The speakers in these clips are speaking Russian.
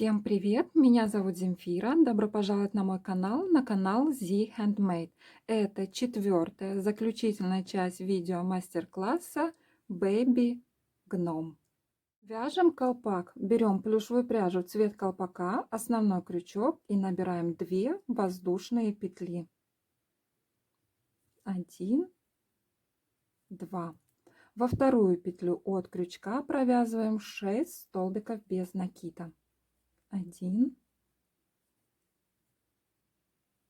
Всем привет! Меня зовут Земфира. Добро пожаловать на мой канал, на канал Z Handmade. Это четвертая, заключительная часть видео мастер-класса Baby Gnome. Вяжем колпак. Берем плюшевую пряжу в цвет колпака, основной крючок и набираем 2 воздушные петли. 1, 2. Во вторую петлю от крючка провязываем 6 столбиков без накида. 1,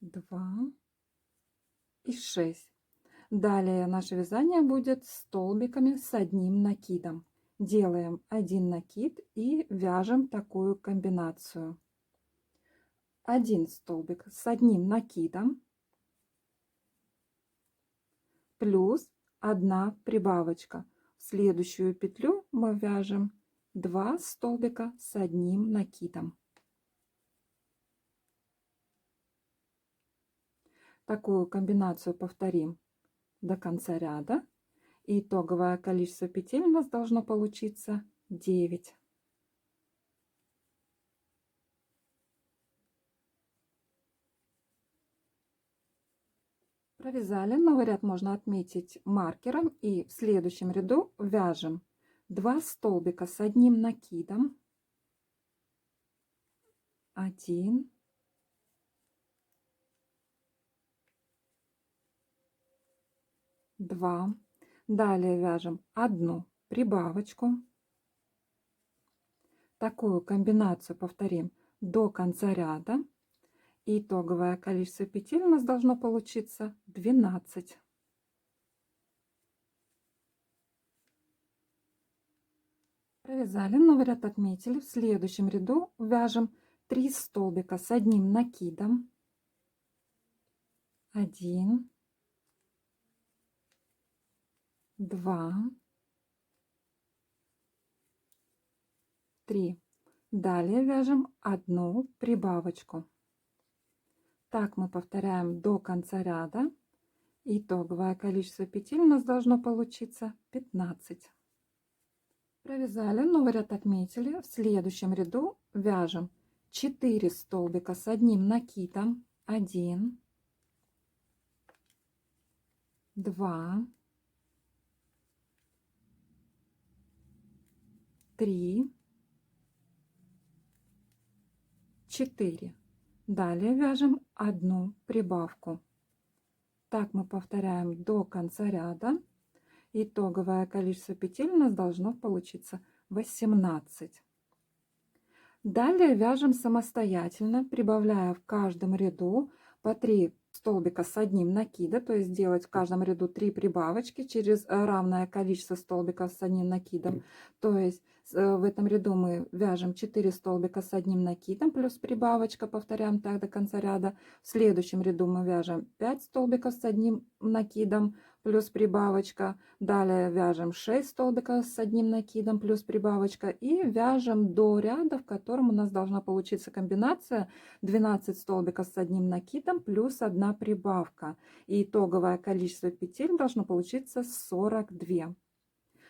2 и 6. Далее наше вязание будет столбиками с одним накидом. Делаем один накид и вяжем такую комбинацию. Один столбик с одним накидом плюс 1 прибавочка. В следующую петлю мы вяжем 2 столбика с одним накидом. Такую комбинацию повторим до конца ряда. Итоговое количество петель у нас должно получиться 9. Провязали, новый ряд можно отметить маркером, и в следующем ряду вяжем 2 столбика с одним накидом, 1, 2. Далее вяжем 1 прибавочку. Такую комбинацию повторим до конца ряда. Итоговое количество петель у нас должно получиться 12. Провязали, новый ряд отметили. В следующем ряду вяжем 3 столбика с одним накидом, 1, 2, 3. Далее вяжем 1 прибавочку. Так мы повторяем до конца ряда. Итоговое количество петель у нас должно получиться 15. Провязали, новый ряд отметили. В следующем ряду вяжем 4 столбика с одним накидом, 1, 2, 3, 4. Далее вяжем 1 прибавку. Так мы повторяем до конца ряда. Итоговое количество петель у нас должно получиться 18. Далее вяжем самостоятельно, прибавляя в каждом ряду по 3 столбика с одним накида, то есть делать в каждом ряду 3 прибавочки через равное количество столбиков с одним накидом. То есть в этом ряду мы вяжем 4 столбика с одним накидом плюс прибавочка, повторяем так до конца ряда. В следующем ряду мы вяжем 5 столбиков с одним накидом плюс прибавочка. Далее вяжем 6 столбиков с одним накидом плюс прибавочка и вяжем до ряда, в котором у нас должна получиться комбинация 12 столбиков с одним накидом плюс 1 прибавка. И итоговое количество петель должно получиться 42.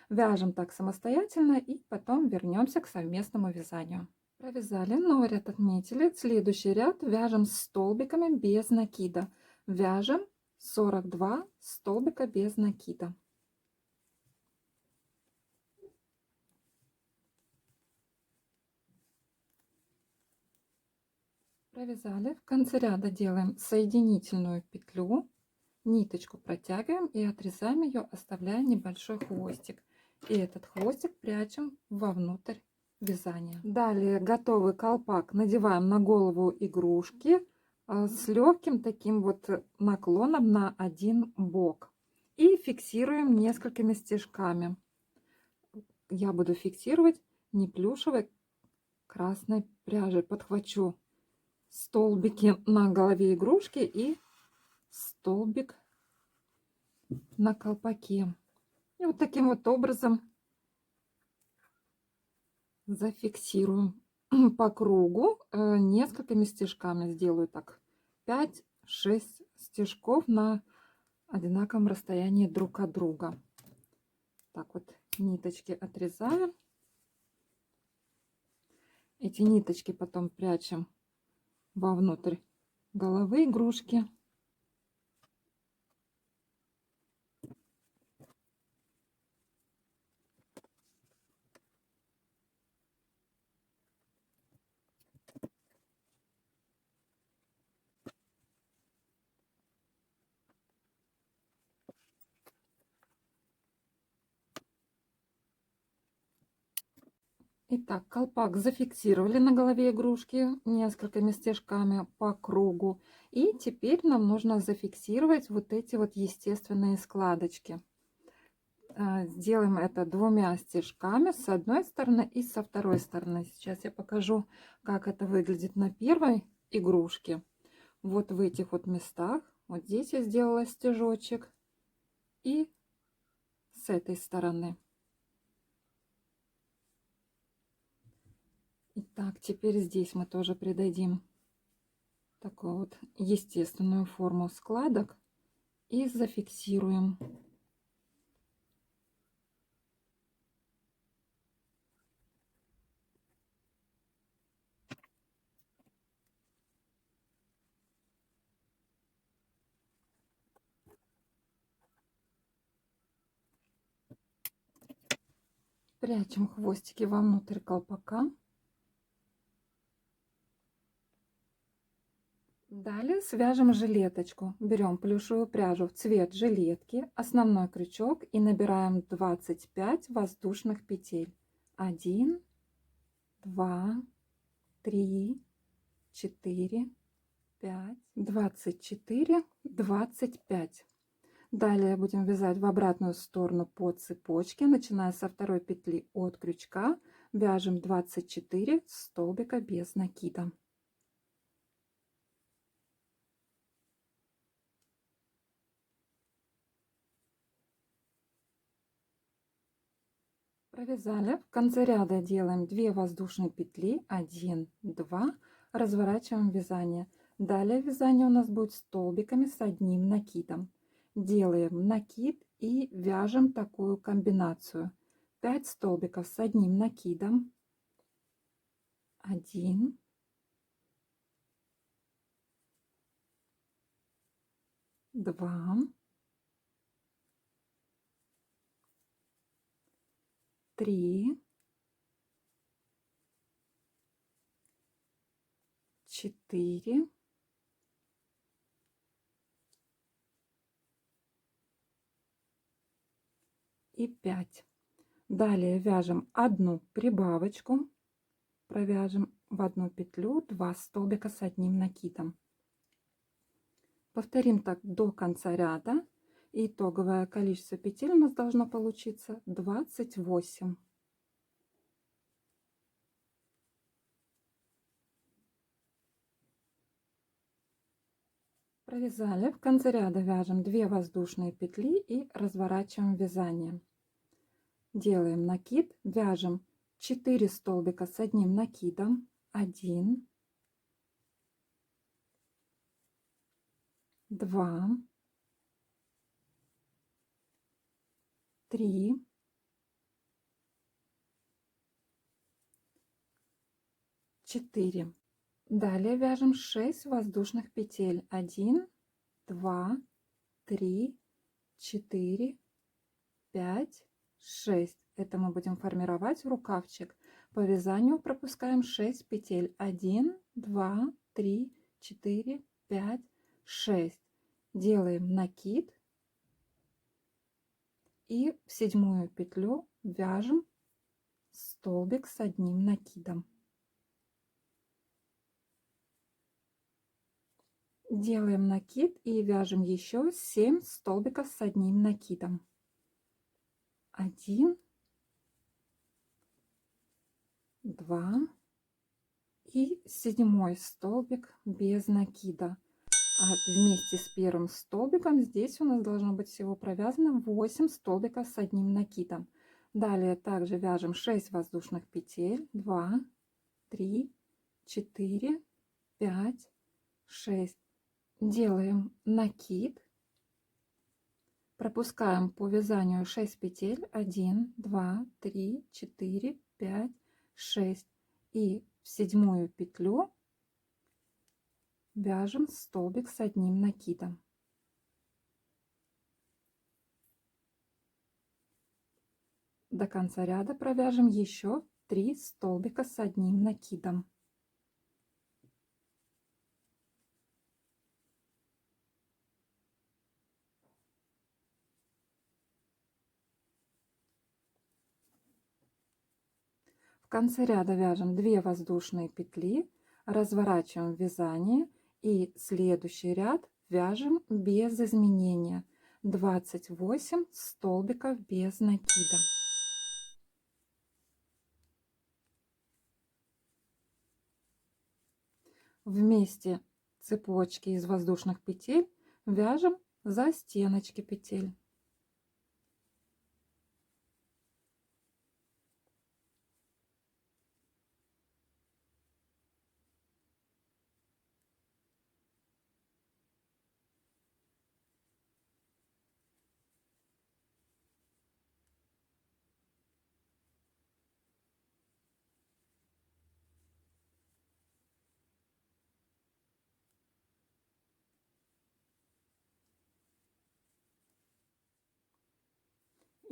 Вяжем так самостоятельно и потом вернемся к совместному вязанию. Провязали, новый ряд отметили. Следующий ряд вяжем столбиками без накида. Вяжем 42 столбика без накида. Провязали, в конце ряда делаем соединительную петлю, ниточку протягиваем и отрезаем ее, оставляя небольшой хвостик. И этот хвостик прячем вовнутрь вязания. Далее готовый колпак надеваем на голову игрушки с легким таким вот наклоном на один бок и фиксируем несколькими стежками. Я буду фиксировать не плюшевой красной пряжей. Подхвачу столбики на голове игрушки и столбик на колпаке. И вот таким вот образом зафиксирую по кругу несколькими стежками. Сделаю так 5-6 стежков на одинаковом расстоянии друг от друга. Так вот ниточки отрезаю. Эти ниточки потом прячем вовнутрь головы игрушки. Итак, колпак зафиксировали на голове игрушки несколькими стежками по кругу. И теперь нам нужно зафиксировать вот эти вот естественные складочки. Сделаем это 2 стежками с одной стороны и со второй стороны. Сейчас я покажу, как это выглядит на первой игрушке. Вот в этих вот местах. Вот здесь я сделала стежочек. И с этой стороны. Итак, теперь здесь мы тоже придадим такую вот естественную форму складок и зафиксируем. Прячем хвостики вовнутрь колпака. Далее свяжем жилеточку. Берем плюшевую пряжу в цвет жилетки, основной крючок и набираем 25 воздушных петель. 1, 2, 3, 4, 5, 24, 25. Далее будем вязать в обратную сторону по цепочке, начиная со второй петли от крючка. Вяжем 24 столбика без накида. Провязали. В конце ряда делаем 2 воздушные петли, 1, 2, разворачиваем вязание. Далее вязание у нас будет столбиками с одним накидом. Делаем накид и вяжем такую комбинацию. 5 столбиков с одним накидом, 1, 2, 3, 4, 5. Далее вяжем одну прибавочку, провяжем в одну петлю 2 столбика с одним накидом. Повторим так до конца ряда. Итоговое количество петель у нас должно получиться 28. Провязали. В конце ряда вяжем 2 воздушные петли и разворачиваем вязание. Делаем накид, вяжем 4 столбика с одним накидом, 1, 2, 3, 4. Далее вяжем 6 воздушных петель, 1, 2, 3, 4, 5, 6. Это мы будем формировать рукавчик. По вязанию пропускаем 6 петель. 1, 2, 3, 4, 5, 6. Делаем накид. И в 7-ю петлю вяжем столбик с одним накидом. Делаем накид и вяжем еще 7 столбиков с одним накидом. 1, 2 и 7-й столбик без накида. А вместе с первым столбиком здесь у нас должно быть всего провязано 8 столбиков с одним накидом. Далее также вяжем 6 воздушных петель, 2, 3, 4, 5, 6. Делаем накид. Пропускаем по вязанию 6 петель, 1, 2, 3, 4, 5, 6. И в 7-ю петлю вяжем столбик с одним накидом. До конца ряда провяжем еще 3 столбика с одним накидом. В конце ряда вяжем 2 воздушные петли, разворачиваем вязание и следующий ряд вяжем без изменения 28 столбиков без накида. Вместе цепочки из воздушных петель вяжем за стеночки петель.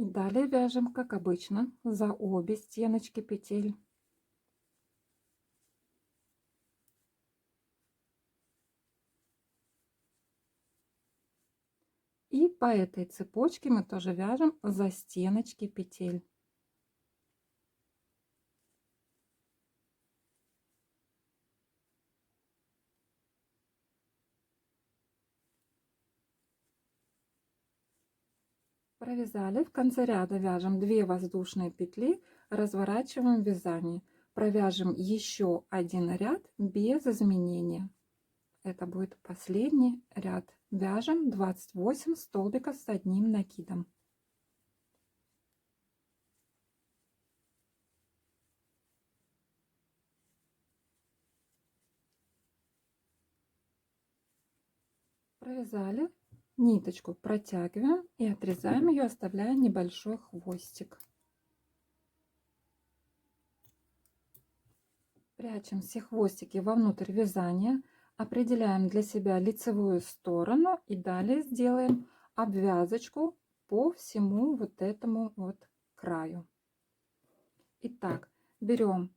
И далее вяжем, как обычно, за обе стеночки петель. И по этой цепочке мы тоже вяжем за стеночки петель. Провязали, в конце ряда вяжем 2 воздушные петли, разворачиваем вязание, провяжем еще один ряд без изменения. Это будет последний ряд. Вяжем 28 столбиков с одним накидом. Провязали, ниточку протягиваем и отрезаем ее, оставляя небольшой хвостик. Прячем все хвостики вовнутрь вязания, определяем для себя лицевую сторону и далее сделаем обвязочку по всему вот этому вот краю. Итак, берем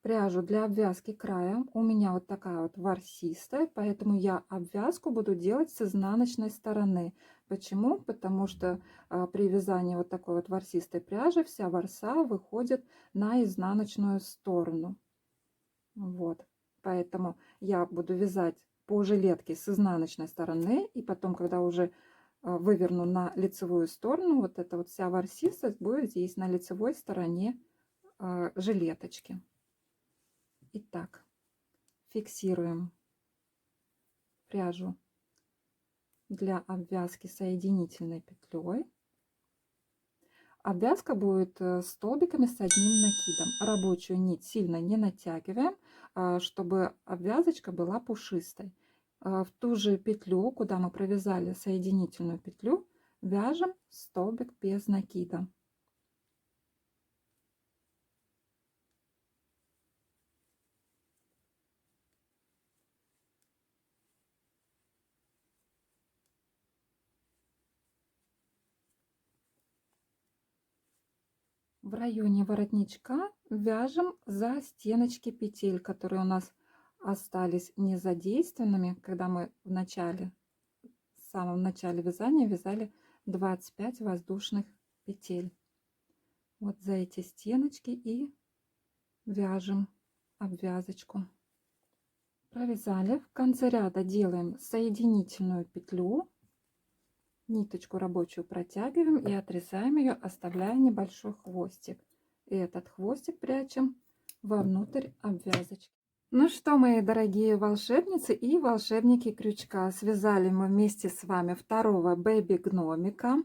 пряжу для обвязки края. У меня вот такая вот ворсистая, поэтому я обвязку буду делать с изнаночной стороны. Почему? Потому что при вязании вот такой вот ворсистой пряжи вся ворса выходит на изнаночную сторону. Вот, поэтому я буду вязать по жилетке с изнаночной стороны, и потом, когда уже выверну на лицевую сторону, вот эта вот вся ворсистость будет здесь на лицевой стороне жилеточки. Итак, фиксируем пряжу для обвязки соединительной петлей. Обвязка будет столбиками с одним накидом. Рабочую нить сильно не натягиваем, чтобы обвязочка была пушистой. В ту же петлю, куда мы провязали соединительную петлю, вяжем столбик без накида. В районе воротничка вяжем за стеночки петель, которые у нас остались незадействованными, когда мы в самом начале вязания вязали 25 воздушных петель. Вот за эти стеночки и вяжем обвязочку. Провязали, в конце ряда делаем соединительную петлю. Ниточку рабочую протягиваем и отрезаем ее, оставляя небольшой хвостик. И этот хвостик прячем вовнутрь обвязочки. Ну что, мои дорогие волшебницы и волшебники крючка, связали мы вместе с вами второго бэби-гномика.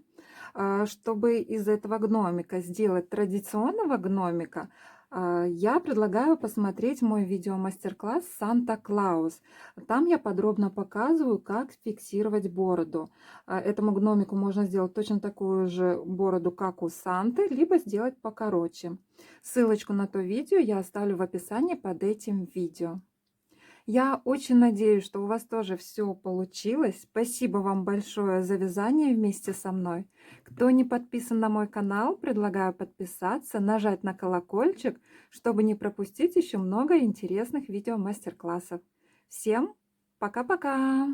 Чтобы из этого гномика сделать традиционного гномика, Я предлагаю посмотреть мой видеомастер-класс «Санта-Клаус». Там я подробно показываю, как фиксировать бороду. Этому гномику можно сделать точно такую же бороду, как у Санты, либо сделать покороче. Ссылочку на то видео я оставлю в описании под этим видео. Я очень надеюсь, что у вас тоже все получилось. Спасибо вам большое за вязание вместе со мной. Кто не подписан на мой канал, предлагаю подписаться, нажать на колокольчик, чтобы не пропустить еще много интересных видео мастер-классов. Всем пока-пока!